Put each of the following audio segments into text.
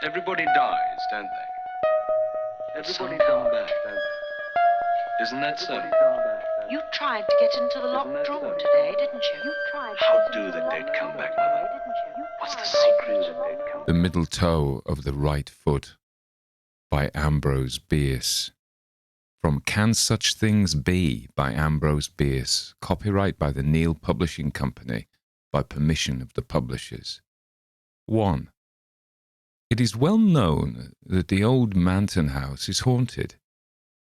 Everybody dies, don't they? Everybody come back, don't they? Isn't that so? You tried to get into the locked drawer today, didn't you? How do the dead come back, Mother? What's the secret of the dead come back? The Middle Toe of the Right Foot by Ambrose Bierce. From Can Such Things Be by Ambrose Bierce. Copyright by the Neil Publishing Company by permission of the publishers. 1. It is well known that the old Manton House is haunted.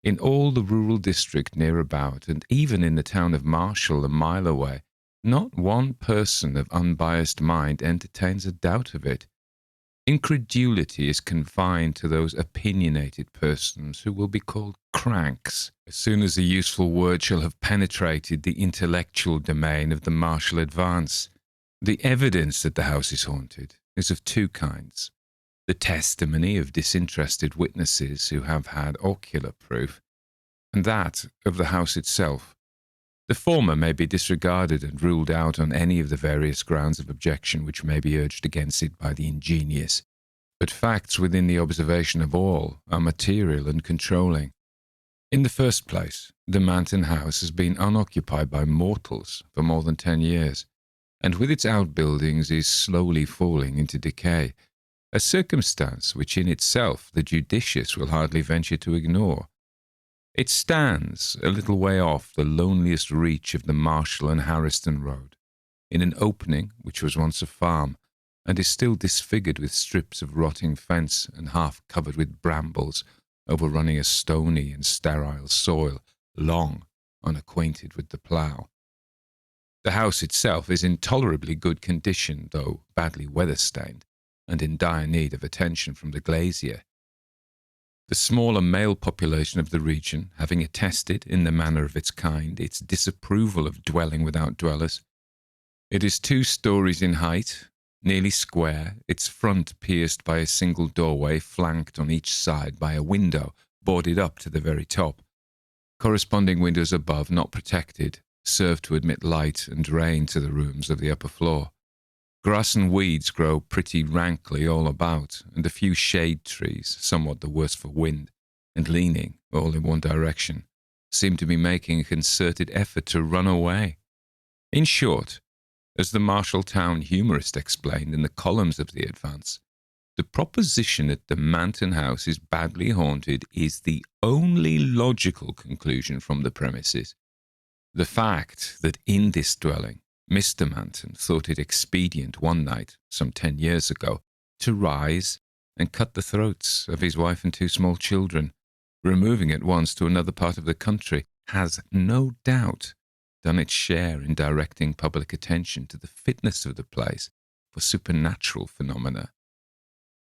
In all the rural district near about, and even in the town of Marshall a mile away, not one person of unbiased mind entertains a doubt of it. Incredulity is confined to those opinionated persons who will be called cranks as soon as the useful word shall have penetrated the intellectual domain of the Marshall advance. The evidence that the house is haunted is of two kinds. The testimony of disinterested witnesses who have had ocular proof, and that of the house itself. The former may be disregarded and ruled out on any of the various grounds of objection which may be urged against it by the ingenious, but facts within the observation of all are material and controlling. In the first place, the Manton House has been unoccupied by mortals for more than 10 years, and with its outbuildings is slowly falling into decay, a circumstance which in itself the judicious will hardly venture to ignore. It stands a little way off the loneliest reach of the Marshall and Harriston Road, in an opening which was once a farm, and is still disfigured with strips of rotting fence and half covered with brambles, overrunning a stony and sterile soil, long unacquainted with the plough. The house itself is in tolerably good condition, though badly weather-stained, and in dire need of attention from the glazier. The smaller male population of the region, having attested, in the manner of its kind, its disapproval of dwelling without dwellers. It is 2 stories in height, nearly square, its front pierced by a single doorway, flanked on each side by a window, boarded up to the very top. Corresponding windows above, not protected, serve to admit light and rain to the rooms of the upper floor. Grass and weeds grow pretty rankly all about, and a few shade trees, somewhat the worse for wind, and leaning all in one direction, seem to be making a concerted effort to run away. In short, as the Marshalltown humorist explained in the columns of the Advance, the proposition that the Manton House is badly haunted is the only logical conclusion from the premises. The fact that in this dwelling, Mr. Manton thought it expedient one night, some 10 years ago, to rise and cut the throats of his wife and 2 small children, removing at once to another part of the country, has no doubt done its share in directing public attention to the fitness of the place for supernatural phenomena.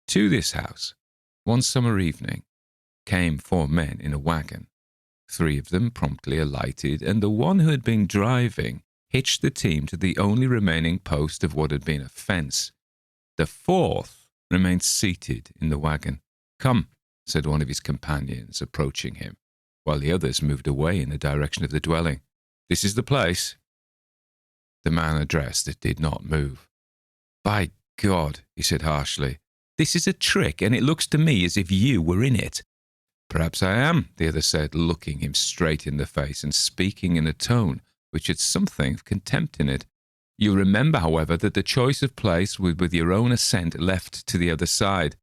To this house, one summer evening, came 4 men in a wagon. 3 of them promptly alighted, and the one who had been driving hitched the team to the only remaining post of what had been a fence. The 4th remained seated in the wagon. "Come," said one of his companions, approaching him, while the others moved away in the direction of the dwelling. "This is the place." The man addressed did not move. "By God," he said harshly, "this is a trick, and it looks to me as if you were in it." "Perhaps I am," the other said, looking him straight in the face and speaking in a tone which had something of contempt in it. "You'll remember, however, that the choice of place was with your own assent left to the other side.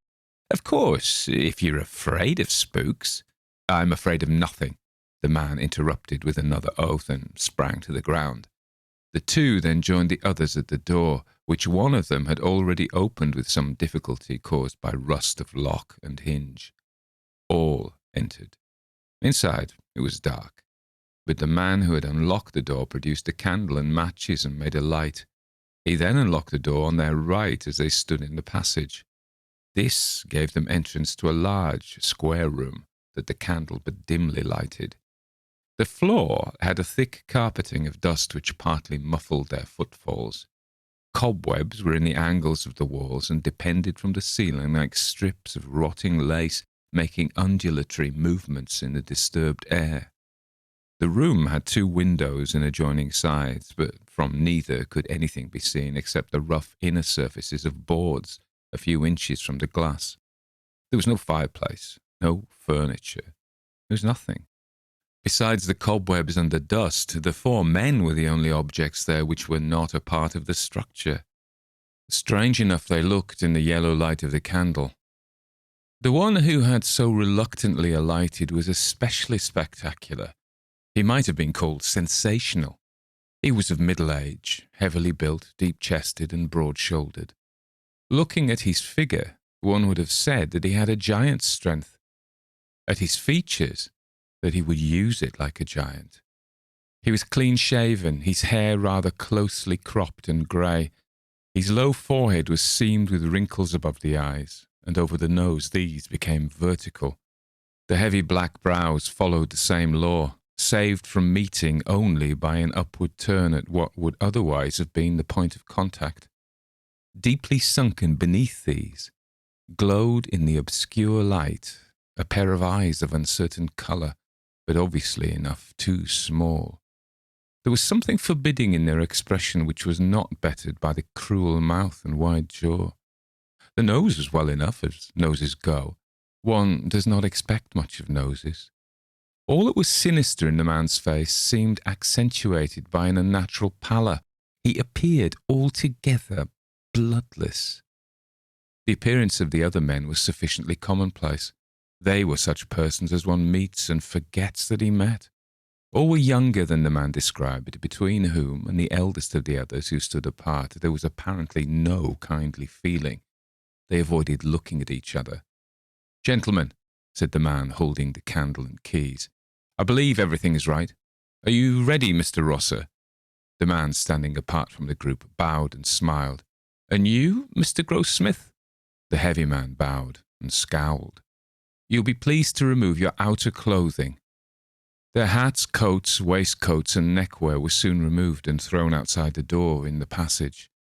Of course, if you're afraid of spooks—" "I'm afraid of nothing," the man interrupted with another oath and sprang to the ground. The 2 then joined the others at the door, which one of them had already opened with some difficulty caused by rust of lock and hinge. All entered. Inside it was dark, but the man who had unlocked the door produced a candle and matches and made a light. He then unlocked the door on their right as they stood in the passage. This gave them entrance to a large, square room that the candle but dimly lighted. The floor had a thick carpeting of dust which partly muffled their footfalls. Cobwebs were in the angles of the walls and depended from the ceiling like strips of rotting lace, making undulatory movements in the disturbed air. The room had 2 windows in adjoining sides, but from neither could anything be seen except the rough inner surfaces of boards a few inches from the glass. There was no fireplace, no furniture. There was nothing. Besides the cobwebs and the dust, the 4 men were the only objects there which were not a part of the structure. Strange enough they looked in the yellow light of the candle. The one who had so reluctantly alighted was especially spectacular. He might have been called sensational. He was of middle age, heavily built, deep-chested and broad-shouldered. Looking at his figure, one would have said that he had a giant's strength. At his features, that he would use it like a giant. He was clean-shaven, his hair rather closely cropped and grey. His low forehead was seamed with wrinkles above the eyes, and over the nose these became vertical. The heavy black brows followed the same law, saved from meeting only by an upward turn at what would otherwise have been the point of contact. Deeply sunken beneath these, glowed in the obscure light a pair of eyes of uncertain colour, but obviously enough too small. There was something forbidding in their expression which was not bettered by the cruel mouth and wide jaw. The nose was well enough, as noses go. One does not expect much of noses. All that was sinister in the man's face seemed accentuated by an unnatural pallor. He appeared altogether bloodless. The appearance of the other men was sufficiently commonplace. They were such persons as one meets and forgets that he met. All were younger than the man described, between whom and the eldest of the others who stood apart there was apparently no kindly feeling. They avoided looking at each other. "Gentlemen," said the man holding the candle and keys, "I believe everything is right. Are you ready, Mr. Rosser?" The man standing apart from the group bowed and smiled. "And you, Mr. Grossmith?" The heavy man bowed and scowled. "You'll be pleased to remove your outer clothing." Their hats, coats, waistcoats, and neckwear were soon removed and thrown outside the door in the passage.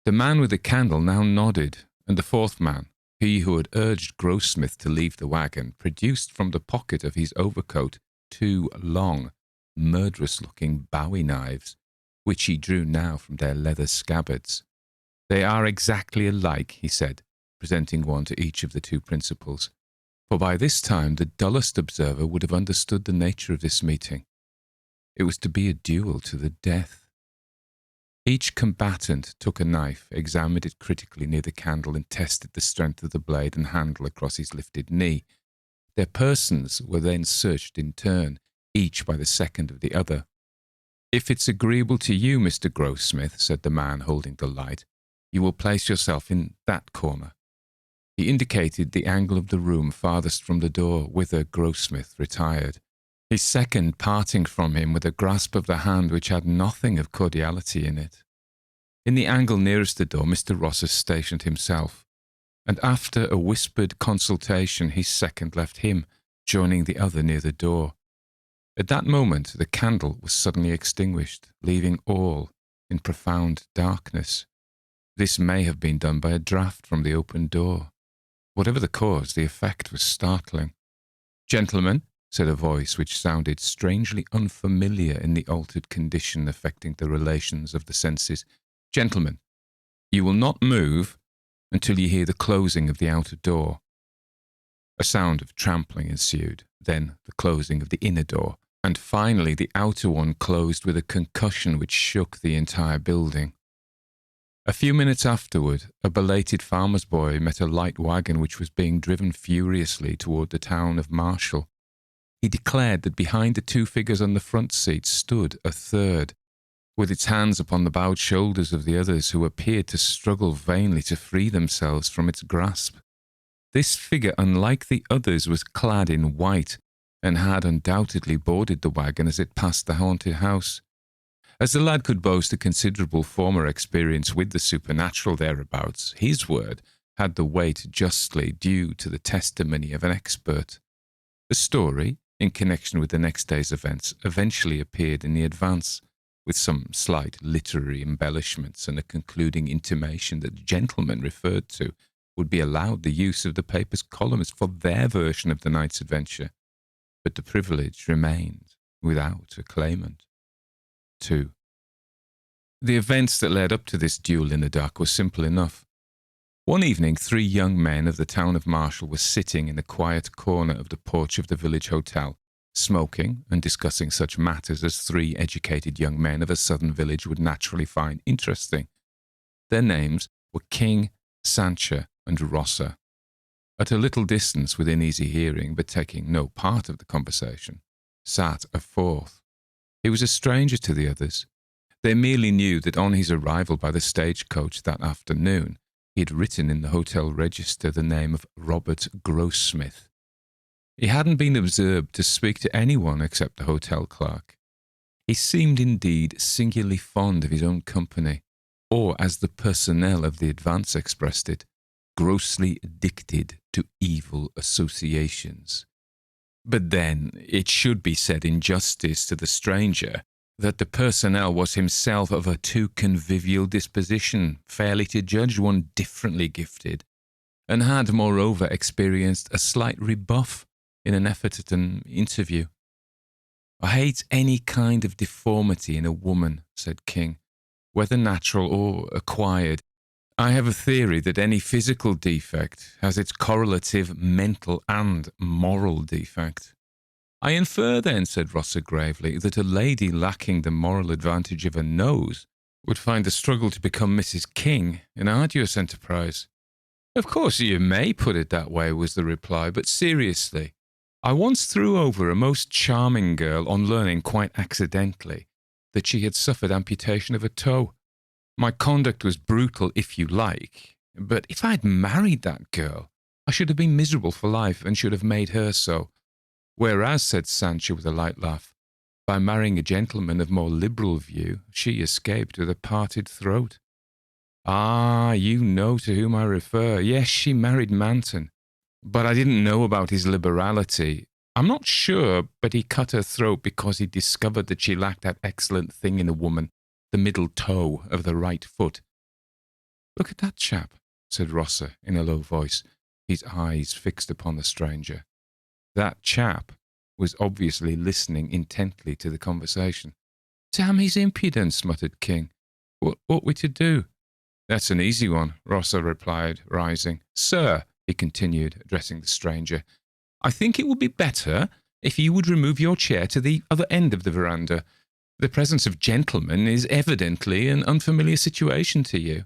The man with the candle now nodded, and the 4th man, he who had urged Grossmith to leave the wagon, produced from the pocket of his overcoat 2 long, murderous-looking bowie knives, which he drew now from their leather scabbards. "They are exactly alike," he said, presenting one to each of the 2 principals. For by this time the dullest observer would have understood the nature of this meeting. It was to be a duel to the death. Each combatant took a knife, examined it critically near the candle, and tested the strength of the blade and handle across his lifted knee. Their persons were then searched in turn, each by the second of the other. "If it's agreeable to you, Mr. Grossmith," said the man holding the light, "you will place yourself in that corner." He indicated the angle of the room farthest from the door, whither Grossmith retired, his second parting from him with a grasp of the hand which had nothing of cordiality in it. In the angle nearest the door, Mr. Rosser stationed himself, and after a whispered consultation, his second left him, joining the other near the door. At that moment, the candle was suddenly extinguished, leaving all in profound darkness. This may have been done by a draught from the open door. Whatever the cause, the effect was startling. "Gentlemen," said a voice which sounded strangely unfamiliar in the altered condition affecting the relations of the senses, "Gentlemen, you will not move until you hear the closing of the outer door." A sound of trampling ensued, then the closing of the inner door, and finally the outer one closed with a concussion which shook the entire building. A few minutes afterward, a belated farmer's boy met a light wagon which was being driven furiously toward the town of Marshall. He declared that behind the 2 figures on the front seat stood a third, with its hands upon the bowed shoulders of the others, who appeared to struggle vainly to free themselves from its grasp. This figure, unlike the others, was clad in white, and had undoubtedly boarded the wagon as it passed the haunted house. As the lad could boast a considerable former experience with the supernatural thereabouts, his word had the weight justly due to the testimony of an expert. The story, in connection with the next day's events, eventually appeared in the Advance, with some slight literary embellishments and a concluding intimation that the gentlemen referred to would be allowed the use of the paper's columns for their version of the night's adventure, but the privilege remained without a claimant. 2. The events that led up to this duel in the dark were simple enough. One evening, 3 young men of the town of Marshall were sitting in a quiet corner of the porch of the village hotel, smoking and discussing such matters as 3 educated young men of a southern village would naturally find interesting. Their names were King, Sancha, and Rosser. At a little distance within easy hearing, but taking no part of the conversation, sat a 4th. He was a stranger to the others. They merely knew that on his arrival by the stagecoach that afternoon, he had written in the hotel register the name of Robert Grossmith. He hadn't been observed to speak to anyone except the hotel clerk. He seemed indeed singularly fond of his own company, or as the personnel of the Advance expressed it, grossly addicted to evil associations. But then, it should be said in justice to the stranger that the personnel was himself of a too convivial disposition fairly to judge one differently gifted, and had moreover experienced a slight rebuff in an effort at an interview. "I hate any kind of deformity in a woman," said King, "whether natural or acquired. I have a theory that any physical defect has its correlative mental and moral defect." "I infer then," said Rosser gravely, "that a lady lacking the moral advantage of a nose would find the struggle to become Mrs. King an arduous enterprise." "Of course you may put it that way," was the reply, "but seriously, I once threw over a most charming girl on learning quite accidentally that she had suffered amputation of a toe. My conduct was brutal, if you like, but if I had married that girl, I should have been miserable for life and should have made her so. Whereas," said Sancho with a light laugh, "by marrying a gentleman of more liberal view, she escaped with a parted throat." "Ah, you know to whom I refer. Yes, she married Manton. But I didn't know about his liberality. I'm not sure, but he cut her throat because he discovered that she lacked that excellent thing in a woman, the middle toe of the right foot." "Look at that chap," said Rosser in a low voice, his eyes fixed upon the stranger. That chap was obviously listening intently to the conversation. "Damn his impudence," muttered King. "What ought we to do?" "That's an easy one," Rosser replied, rising. "Sir," he continued, addressing the stranger, "I think it would be better if you would remove your chair to the other end of the veranda. The presence of gentlemen is evidently an unfamiliar situation to you."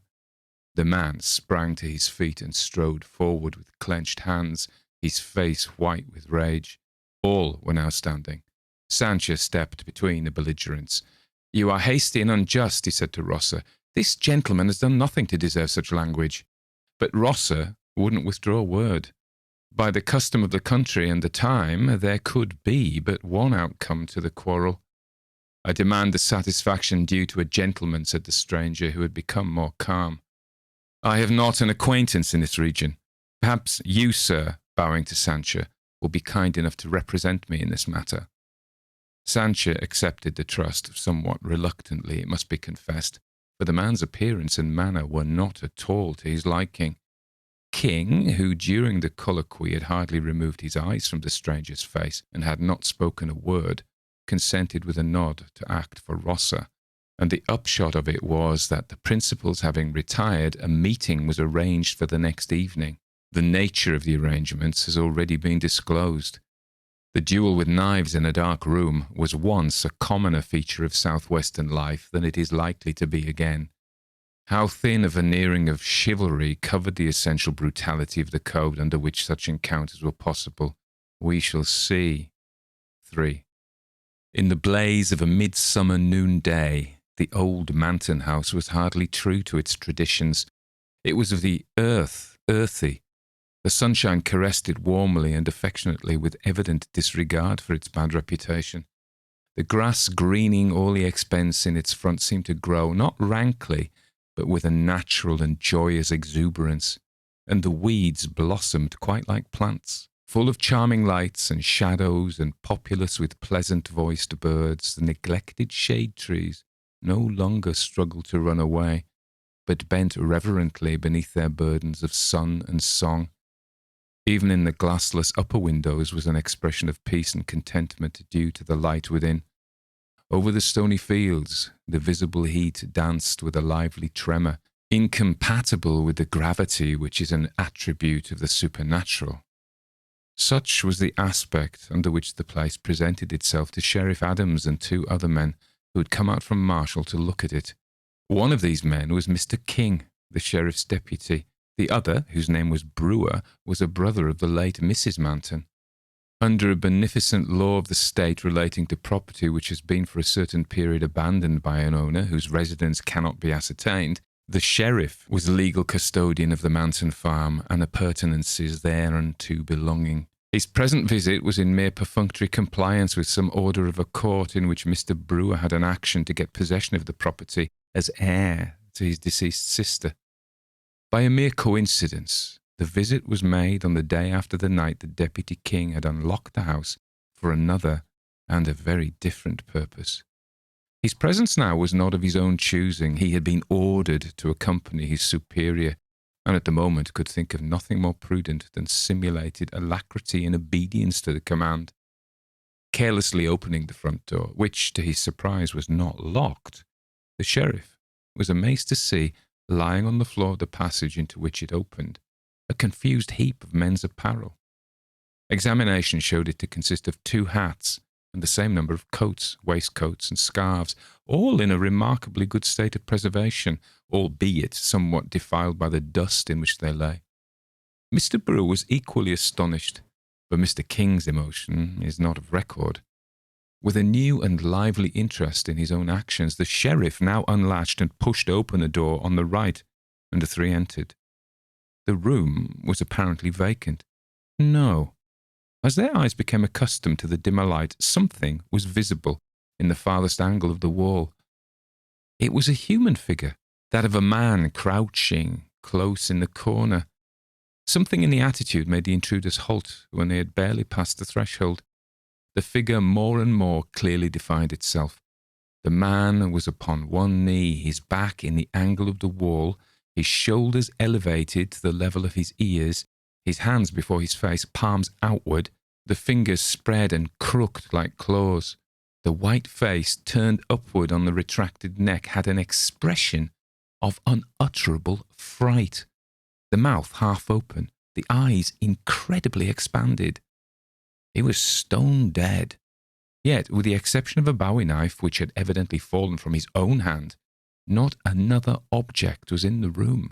The man sprang to his feet and strode forward with clenched hands, his face white with rage. All were now standing. Sancho stepped between the belligerents. "You are hasty and unjust," he said to Rosser. "This gentleman has done nothing to deserve such language." But Rosser wouldn't withdraw a word. By the custom of the country and the time, there could be but one outcome to the quarrel. "I demand the satisfaction due to a gentleman," said the stranger, who had become more calm. "I have not an acquaintance in this region. Perhaps you, sir," bowing to Sancho, "will be kind enough to represent me in this matter." Sancho accepted the trust somewhat reluctantly, it must be confessed, for the man's appearance and manner were not at all to his liking. King, who during the colloquy had hardly removed his eyes from the stranger's face and had not spoken a word, consented with a nod to act for Rosser, and the upshot of it was that the principals having retired, a meeting was arranged for the next evening. The nature of the arrangements has already been disclosed. The duel with knives in a dark room was once a commoner feature of southwestern life than it is likely to be again. How thin a veneering of chivalry covered the essential brutality of the code under which such encounters were possible, we shall see. 3. In the blaze of a midsummer noonday, the old Manton house was hardly true to its traditions. It was of the earthy. The sunshine caressed it warmly and affectionately with evident disregard for its bad reputation. The grass greening all the expense in its front seemed to grow, not rankly, but with a natural and joyous exuberance, and the weeds blossomed quite like plants. Full of charming lights and shadows and populous with pleasant-voiced birds, the neglected shade trees no longer struggled to run away, but bent reverently beneath their burdens of sun and song. Even in the glassless upper windows was an expression of peace and contentment due to the light within. Over the stony fields, the visible heat danced with a lively tremor incompatible with the gravity which is an attribute of the supernatural. Such was the aspect under which the place presented itself to Sheriff Adams and 2 other men who had come out from Marshall to look at it. One of these men was Mr. King, the sheriff's deputy. The other, whose name was Brewer, was a brother of the late Mrs. Manton. Under a beneficent law of the state relating to property which has been for a certain period abandoned by an owner whose residence cannot be ascertained, the sheriff was legal custodian of the Manton farm and appurtenances thereunto belonging. His present visit was in mere perfunctory compliance with some order of a court in which Mr. Brewer had an action to get possession of the property as heir to his deceased sister. By a mere coincidence, the visit was made on the day after the night that Deputy King had unlocked the house for another and a very different purpose. His presence now was not of his own choosing. He had been ordered to accompany his superior, and at the moment could think of nothing more prudent than simulated alacrity in obedience to the command. Carelessly opening the front door, which, to his surprise, was not locked, the sheriff was amazed to see, lying on the floor of the passage into which it opened, a confused heap of men's apparel. Examination showed it to consist of 2 hats and the same number of coats, waistcoats, and scarves, all in a remarkably good state of preservation, albeit somewhat defiled by the dust in which they lay. Mr. Brewer was equally astonished, but Mr. King's emotion is not of record. With a new and lively interest in his own actions, the sheriff now unlatched and pushed open a door on the right, and the 3 entered. The room was apparently vacant. No. As their eyes became accustomed to the dimmer light, something was visible in the farthest angle of the wall. It was a human figure, that of a man crouching close in the corner. Something in the attitude made the intruders halt when they had barely passed the threshold. The figure more and more clearly defined itself. The man was upon one knee, his back in the angle of the wall, his shoulders elevated to the level of his ears, his hands before his face, palms outward, the fingers spread and crooked like claws. The white face, turned upward on the retracted neck, had an expression of unutterable fright. The mouth half open, the eyes incredibly expanded. He was stone dead. Yet, with the exception of a bowie knife which had evidently fallen from his own hand, not another object was in the room.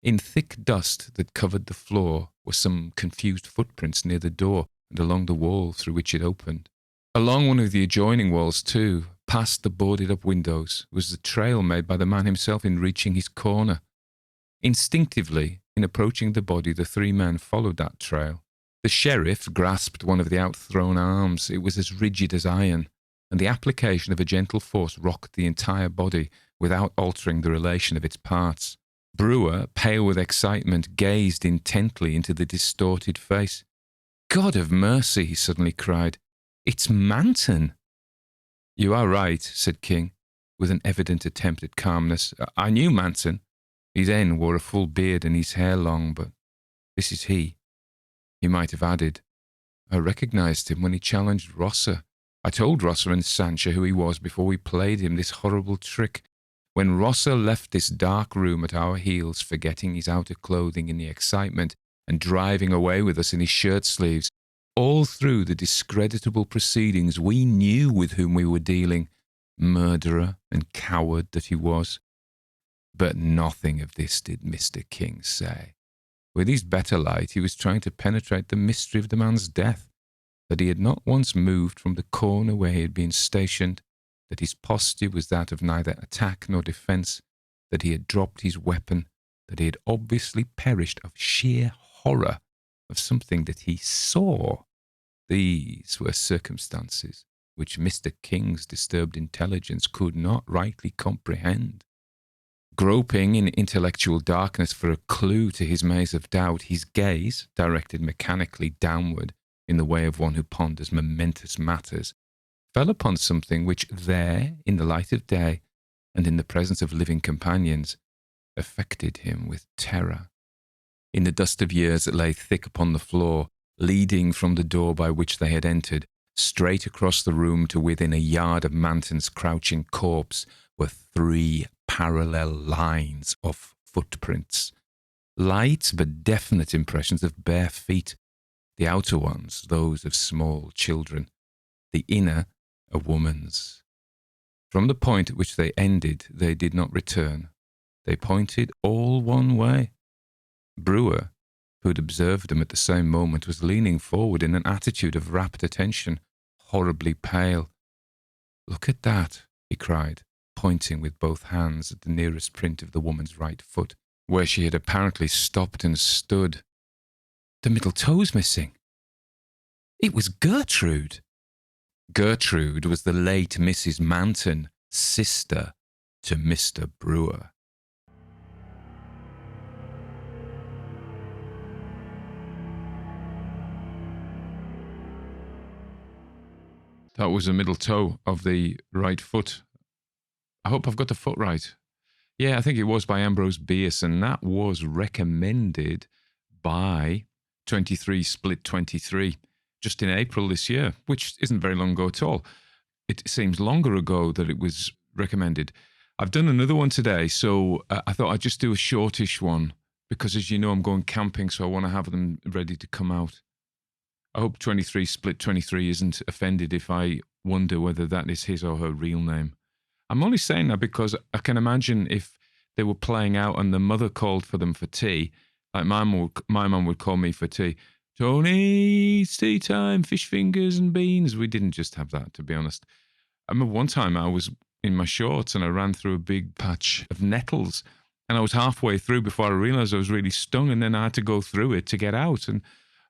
In thick dust that covered the floor were some confused footprints near the door and along the wall through which it opened. Along one of the adjoining walls, too, past the boarded-up windows, was the trail made by the man himself in reaching his corner. Instinctively, in approaching the body, the 3 men followed that trail. The sheriff grasped one of the outthrown arms. It was as rigid as iron, and the application of a gentle force rocked the entire body without altering the relation of its parts. Brewer, pale with excitement, gazed intently into the distorted face. "God of mercy," he suddenly cried. "It's Manton!" "You are right," said King, with an evident attempt at calmness. "I knew Manton. His hen wore a full beard and his hair long, but this is he." He might have added, "I recognized him when he challenged Rosser. I told Rosser and Sancho who he was before we played him this horrible trick. When Rosser left this dark room at our heels, forgetting his outer clothing in the excitement and driving away with us in his shirt sleeves, all through the discreditable proceedings we knew with whom we were dealing, murderer and coward that he was." But nothing of this did Mr. King say. With his better light, he was trying to penetrate the mystery of the man's death, that he had not once moved from the corner where he had been stationed, that his posture was that of neither attack nor defence, that he had dropped his weapon, that he had obviously perished of sheer horror of something that he saw. These were circumstances which Mr. King's disturbed intelligence could not rightly comprehend. Groping in intellectual darkness for a clue to his maze of doubt, his gaze, directed mechanically downward in the way of one who ponders momentous matters, fell upon something which there, in the light of day, and in the presence of living companions, affected him with terror. In the dust of years that lay thick upon the floor, leading from the door by which they had entered, straight across the room to within a yard of Manton's crouching corpse, were 3 parallel lines of footprints. Light but definite impressions of bare feet. The outer ones, those of small children. The inner, a woman's. From the point at which they ended, they did not return. They pointed all one way. Brewer, who had observed them at the same moment, was leaning forward in an attitude of rapt attention, horribly pale. "Look at that," he cried, pointing with both hands at the nearest print of the woman's right foot, where she had apparently stopped and stood. "The middle toe's missing." It was Gertrude. Gertrude was the late Mrs. Manton, sister to Mr. Brewer. That was the middle toe of the right foot. I hope I've got the foot right. Yeah, I think it was by Ambrose Bierce, and that was recommended by 23/23 just in April this year, which isn't very long ago at all. It seems longer ago that it was recommended. I've done another one today, so I thought I'd just do a shortish one because, as you know, I'm going camping, so I want to have them ready to come out. I hope 23/23 isn't offended if I wonder whether that is his or her real name. I'm only saying that because I can imagine if they were playing out and the mother called for them for tea, like my mum would call me for tea. "Tony, it's tea time, fish fingers and beans." We didn't just have that, to be honest. I remember one time I was in my shorts and I ran through a big patch of nettles and I was halfway through before I realised I was really stung, and then I had to go through it to get out, and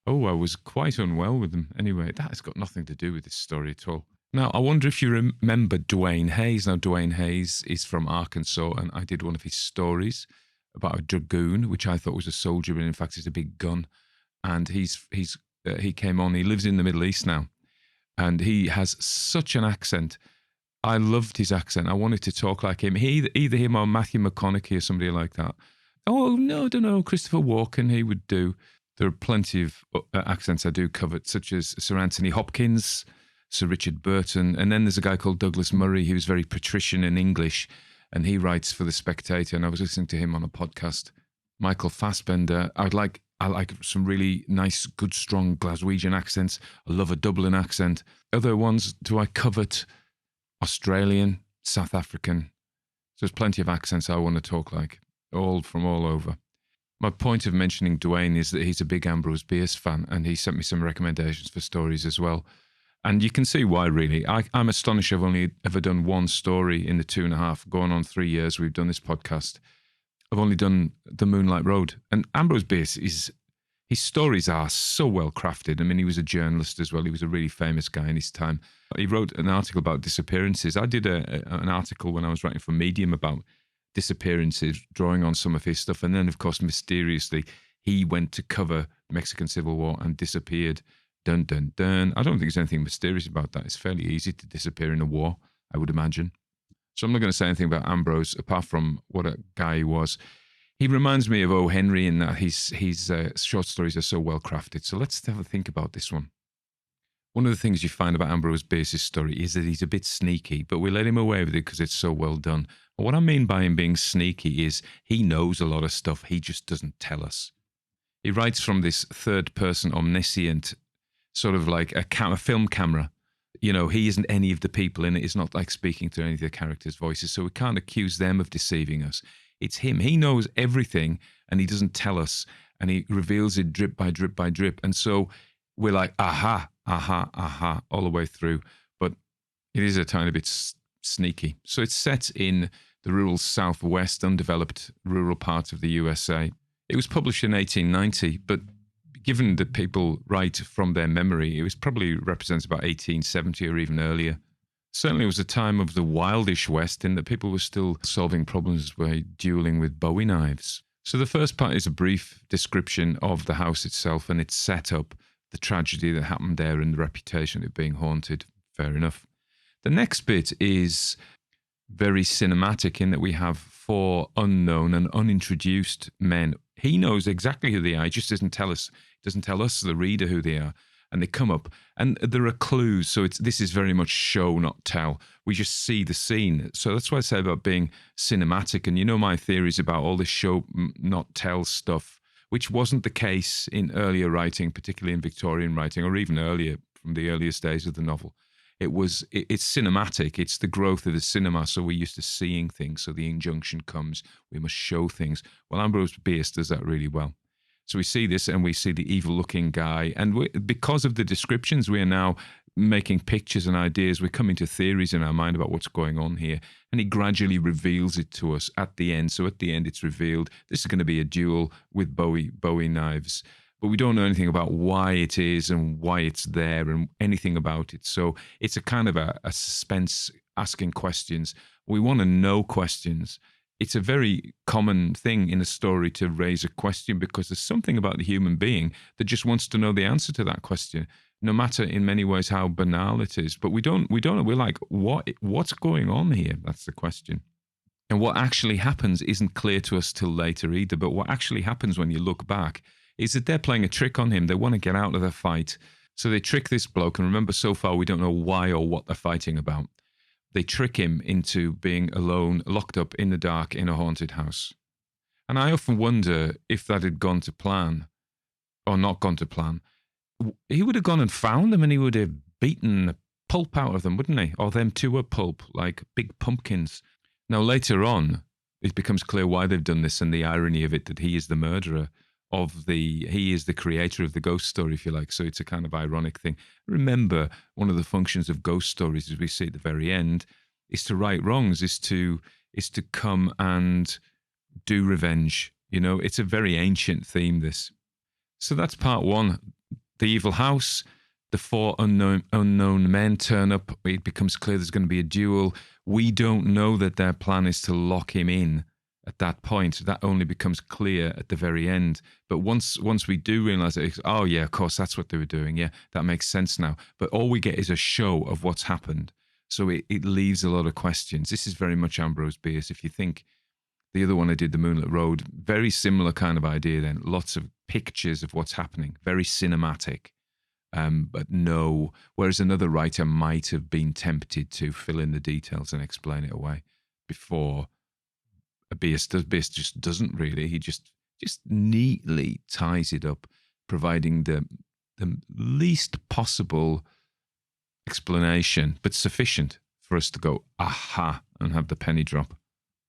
I was quite unwell with them. Anyway, that has got nothing to do with this story at all. Now, I wonder if you remember Dwayne Hayes. Now, Dwayne Hayes is from Arkansas, and I did one of his stories about a dragoon, which I thought was a soldier, but in fact it's a big gun. And he came on. He lives in the Middle East now, and he has such an accent. I loved his accent. I wanted to talk like him. Either him or Matthew McConaughey or somebody like that. Oh no, I don't know. Christopher Walken, he would do. There are plenty of accents I do cover, such as Sir Anthony Hopkins, Sir Richard Burton, and then there's a guy called Douglas Murray who's very patrician in English, and he writes for The Spectator, and I was listening to him on a podcast. Michael Fassbender. I like some really nice, good, strong Glaswegian accents. I love a Dublin accent. Other ones do I covet? Australian, South African. So there's plenty of accents I want to talk like, all from all over. My point of mentioning Dwayne is that he's a big Ambrose Bierce fan, and he sent me some recommendations for stories as well. And you can see why, really. I'm astonished I've only ever done one story in the 2.5, going on 3 years we've done this podcast. I've only done The Moonlight Road. And Ambrose Bierce, his stories are so well crafted. I mean, he was a journalist as well. He was a really famous guy in his time. He wrote an article about disappearances. I did an article when I was writing for Medium about disappearances, drawing on some of his stuff. And then, of course, mysteriously, he went to cover the Mexican Civil War and disappeared. Dun, dun, dun. I don't think there's anything mysterious about that. It's fairly easy to disappear in a war, I would imagine. So I'm not going to say anything about Ambrose, apart from what a guy he was. He reminds me of O. Henry in that his short stories are so well crafted. So let's have a think about this one. One of the things you find about Ambrose Bierce's story is that he's a bit sneaky, but we let him away with it because it's so well done. And what I mean by him being sneaky is he knows a lot of stuff, he just doesn't tell us. He writes from this third-person omniscient, sort of like a film camera. You know, he isn't any of the people in it. It's not like speaking to any of the characters' voices, so we can't accuse them of deceiving us. It's him. He knows everything, and he doesn't tell us, and he reveals it drip by drip by drip. And so we're like, aha, aha, aha, all the way through. But it is a tiny bit sneaky. So it's set in the rural southwest, undeveloped rural parts of the USA. It was published in 1890, but given that people write from their memory, it was probably represents about 1870 or even earlier. Certainly it was a time of the wildish West in that people were still solving problems by dueling with Bowie knives. So the first part is a brief description of the house itself and its setup, the tragedy that happened there and the reputation of it being haunted. Fair enough. The next bit is very cinematic in that we have 4 unknown and unintroduced men. He knows exactly who they are. He just doesn't tell us, the reader, who they are. and they come up, and there are clues. So this is very much show, not tell. We just see the scene. So that's what I say about being cinematic. And you know my theories about all this show, not tell stuff, which wasn't the case in earlier writing, particularly in Victorian writing, or even earlier, from the earliest days of the novel. It's cinematic. It's the growth of the cinema. So we're used to seeing things. So the injunction comes, we must show things. Well, Ambrose Bierce does that really well. So we see this, and we see the evil-looking guy. And because of the descriptions, we are now making pictures and ideas. We're coming to theories in our mind about what's going on here. And he gradually reveals it to us at the end. So at the end, it's revealed this is going to be a duel with Bowie knives. But we don't know anything about why it is and why it's there and anything about it. So it's a kind of a suspense, asking questions. We want to know questions. It's a very common thing in a story to raise a question because there's something about the human being that just wants to know the answer to that question, no matter in many ways how banal it is. But we don't know. We're like, what's going on here? That's the question. And what actually happens isn't clear to us till later either. But what actually happens when you look back is that they're playing a trick on him. They want to get out of the fight. So they trick this bloke. And remember, so far, we don't know why or what they're fighting about. They trick him into being alone, locked up in the dark in a haunted house. And I often wonder if that had gone to plan or not gone to plan. He would have gone and found them, and he would have beaten the pulp out of them, wouldn't he? Or them to a pulp, like big pumpkins. Now, later on, it becomes clear why they've done this and the irony of it, that he is the murderer. He is the creator of the ghost story, if you like. So it's a kind of ironic thing. Remember, one of the functions of ghost stories, as we see at the very end, is to right wrongs, is to come and do revenge. You know, it's a very ancient theme, this. So that's part one. The evil house, the four unknown men turn up. It becomes clear there's going to be a duel. We don't know that their plan is to lock him in. At that point, that only becomes clear at the very end. But once we do realize it, oh yeah, of course, that's what they were doing. Yeah, that makes sense now. But all we get is a show of what's happened. So it leaves a lot of questions. This is very much Ambrose Bierce. If you think the other one I did, The Moonlit Road, very similar kind of idea then. Lots of pictures of what's happening. Very cinematic. But no, whereas another writer might have been tempted to fill in the details and explain it away before. Bierce just doesn't really. He just neatly ties it up, providing the least possible explanation, but sufficient for us to go, aha, and have the penny drop.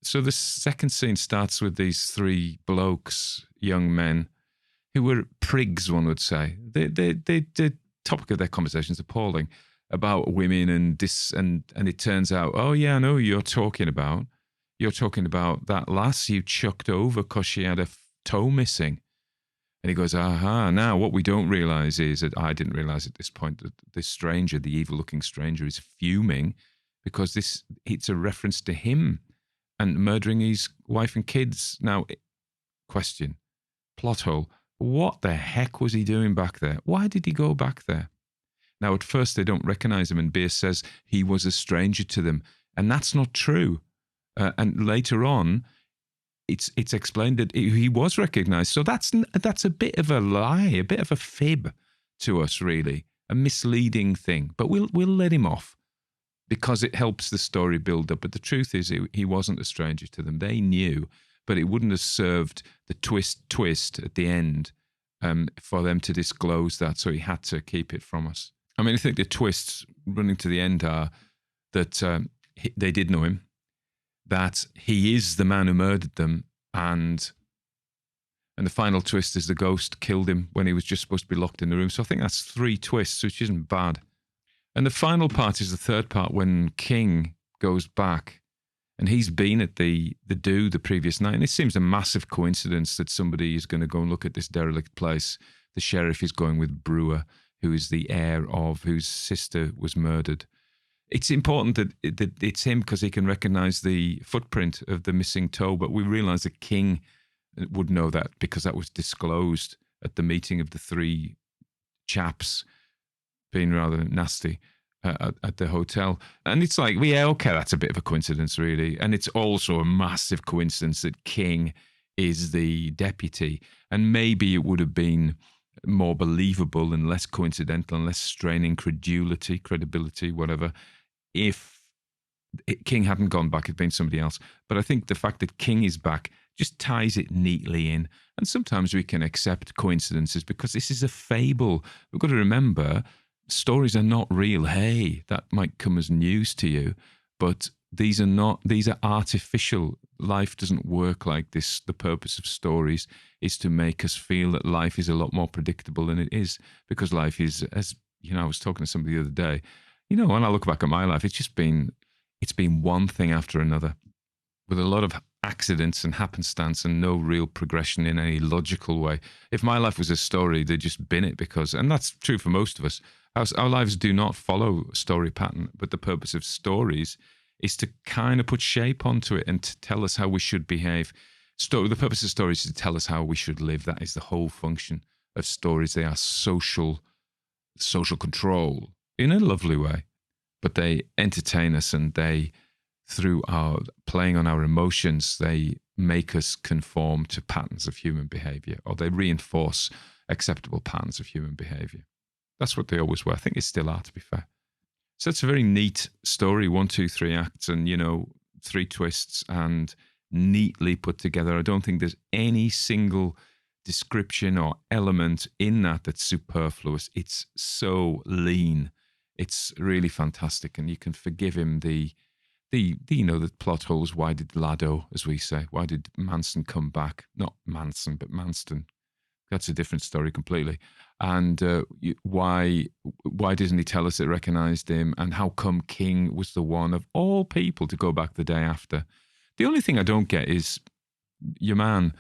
So the second scene starts with these three blokes, young men, who were prigs, one would say. The topic of their conversation is appalling, about women and this, and it turns out, oh yeah, I know who you're talking about. You're talking about that lass you chucked over because she had a toe missing. And he goes, aha. Now, what we don't realise is that I didn't realise at this point that this stranger, the evil-looking stranger, is fuming because it's a reference to him and murdering his wife and kids. Now, question, plot hole, what the heck was he doing back there? Why did he go back there? Now, at first, they don't recognise him, and Bierce says he was a stranger to them. And that's not true. And later on, it's explained that he was recognised. So that's a bit of a lie, a bit of a fib to us, really, a misleading thing. But we'll let him off because it helps the story build up. But the truth is, he wasn't a stranger to them. They knew, but it wouldn't have served the twist at the end for them to disclose that. So he had to keep it from us. I mean, I think the twists running to the end are that they did know him, that he is the man who murdered them, and the final twist is the ghost killed him when he was just supposed to be locked in the room. So I think that's three twists, which isn't bad. And the final part is the third part, when King goes back, and he's been at the do the previous night, and it seems a massive coincidence that somebody is going to go and look at this derelict place. The sheriff is going with Brewer, who is the heir of whose sister was murdered. It's important that it's him because he can recognise the footprint of the missing toe, but we realise that King would know that because that was disclosed at the meeting of the three chaps, being rather nasty at the hotel. And it's like, well, yeah, okay, that's a bit of a coincidence, really. And it's also a massive coincidence that King is the deputy. And maybe it would have been more believable and less coincidental and less straining credibility, whatever, if King hadn't gone back, it'd been somebody else. But I think the fact that King is back just ties it neatly in. And sometimes we can accept coincidences because this is a fable. We've got to remember, stories are not real. Hey, that might come as news to you, but these are artificial. Life doesn't work like this. The purpose of stories is to make us feel that life is a lot more predictable than it is, because life is, as you know, I was talking to somebody the other day, you know, when I look back at my life, it's been one thing after another, with a lot of accidents and happenstance and no real progression in any logical way. If my life was a story, they'd just bin it because, and that's true for most of us, our lives do not follow a story pattern, but the purpose of stories is to kind of put shape onto it and to tell us how we should behave. The purpose of stories is to tell us how we should live. That is the whole function of stories. They are social control in a lovely way, but they entertain us, and they, through our playing on our emotions, they make us conform to patterns of human behavior, or they reinforce acceptable patterns of human behavior. That's what they always were. I think they still are, to be fair. So it's a very neat story, 1, 2, 3 acts, and, you know, 3 twists, and neatly put together. I don't think there's any single description or element in that that's superfluous. It's so lean. It's really fantastic, and you can forgive him the you know, the plot holes. Why did Lado, as we say, why did Manson come back? Not Manson, but Manston. That's a different story completely. And why didn't he tell us it recognised him? And how come King was the one of all people to go back the day after? The only thing I don't get is your man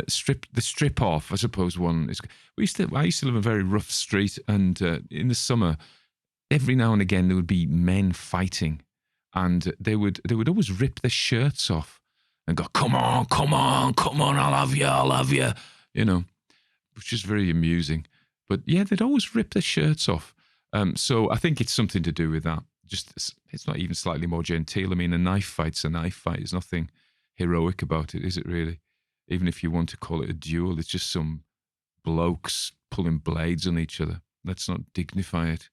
strip off. I suppose one is. I used to live in a very rough street, and in the summer, every now and again there would be men fighting, and they would always rip their shirts off and go, "Come on, come on, come on! I love you," you know, which is very amusing. But yeah, they'd always rip their shirts off. So I think it's something to do with that. Just, it's not even slightly more genteel. I mean, a knife fight's a knife fight. There's nothing heroic about it, is it really? Even if you want to call it a duel, it's just some blokes pulling blades on each other. Let's not dignify it.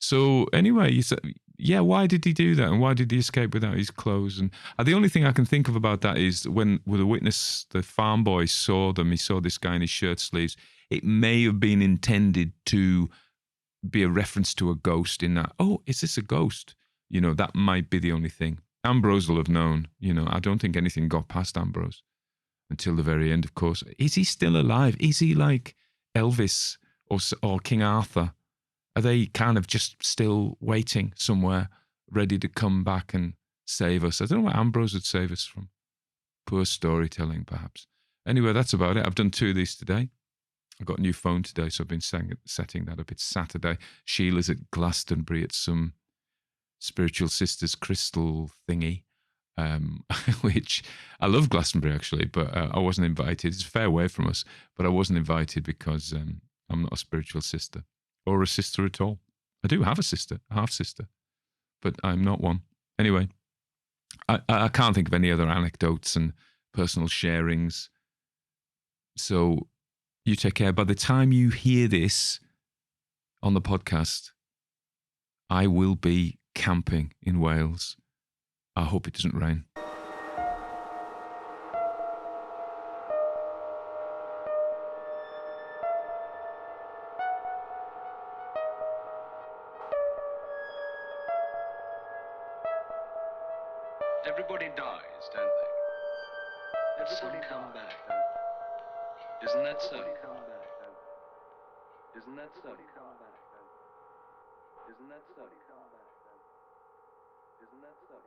So anyway, you said, yeah, why did he do that? And why did he escape without his clothes? And the only thing I can think of about that is when the witness, the farm boy, saw them, he saw this guy in his shirt sleeves. It may have been intended to be a reference to a ghost, in that, oh, is this a ghost? You know, that might be the only thing. Ambrose will have known. You know, I don't think anything got past Ambrose until the very end, of course. Is he still alive? Is he like Elvis or King Arthur? Are they kind of just still waiting somewhere, ready to come back and save us? I don't know what Ambrose would save us from. Poor storytelling, perhaps. Anyway, that's about it. I've done 2 of these today. I got a new phone today, so I've been setting that up. It's Saturday. Sheila's at Glastonbury at some spiritual sisters crystal thingy, which I love Glastonbury, actually, but I wasn't invited. It's a fair way from us, but I wasn't invited because I'm not a spiritual sister or a sister at all. I do have a sister, a half-sister, but I'm not one. Anyway, I can't think of any other anecdotes and personal sharings. So you take care. By the time you hear this on the podcast, I will be camping in Wales. I hope it doesn't rain. Everybody dies, don't they? Everybody come back, don't they? Isn't that so? Isn't that so? Isn't that so? Isn't that so?